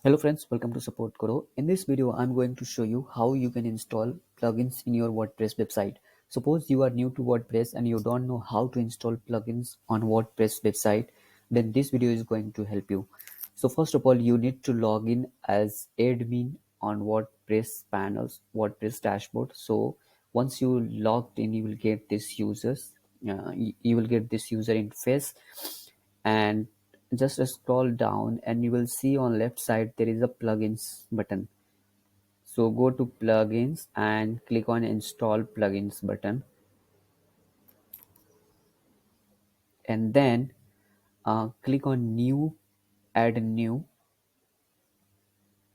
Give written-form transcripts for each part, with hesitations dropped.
Hello friends, welcome to Support Guru. In this video, I'm going to show you how you can install plugins in your WordPress website. Suppose you are new to WordPress and you don't know how to install plugins on WordPress website, then this video is going to help you. So first of all, you need to log in as admin on WordPress panels, WordPress dashboard. So once you logged in, you will get this you will get this user interface, and just scroll down and you will see on left side there is a plugins button. So go to plugins and click on install plugins button, and then click on new, add new,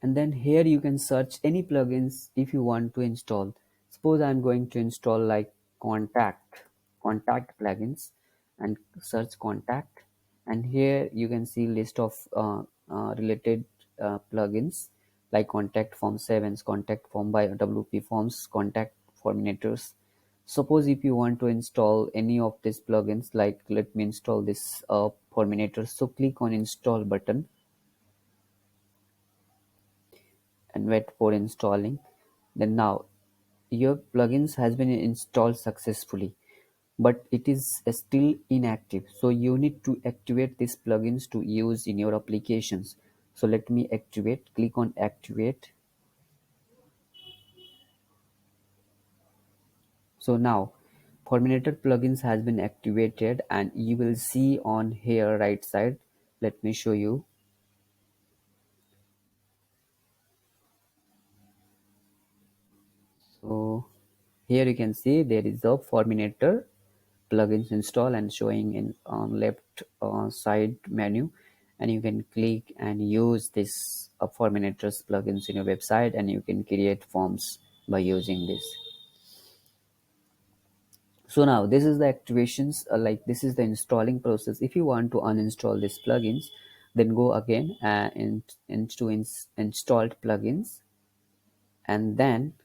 and then here you can search any plugins if you want to install. Suppose I'm going to install like contact plugins, and search contact, and here you can see list of related plugins like contact form 7s, contact form by WP forms, contact forminators. Suppose if you want to install any of these plugins, like let me install this forminator, so click on install button and wait for installing. Then now your plugins has been installed successfully, but it is still inactive, so you need to activate these plugins to use in your applications. So let me activate, click on activate. So now Forminator plugins has been activated, and you will see on here right side, let me show you. So here you can see there is a Forminator plugins install and showing in on left side menu, and you can click and use this Forminators plugins in your website, and you can create forms by using this. So now this is the activations, like this is the installing process. If you want to uninstall these plugins, then go again into installed plugins, and then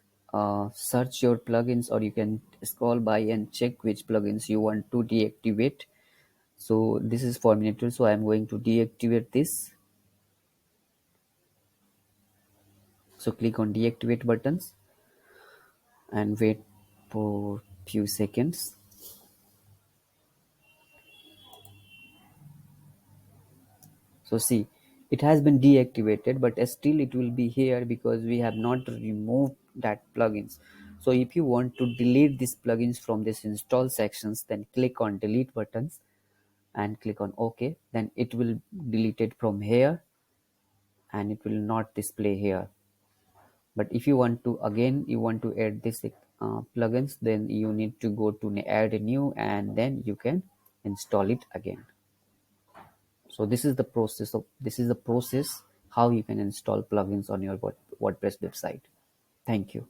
search your plugins, or you can scroll by and check which plugins you want to deactivate. So this is Forminator, so I'm going to deactivate this. So click on deactivate buttons and wait for few seconds. So see, it has been deactivated, but still it will be here because we have not removed that plugins. So if you want to delete these plugins from this install sections, then click on delete buttons and click on OK. Then it will delete it from here and it will not display here. But if you want to again, you want to add this plugins, then you need to go to add a new, and then you can install it again. So this is the process how you can install plugins on your WordPress website. Thank you.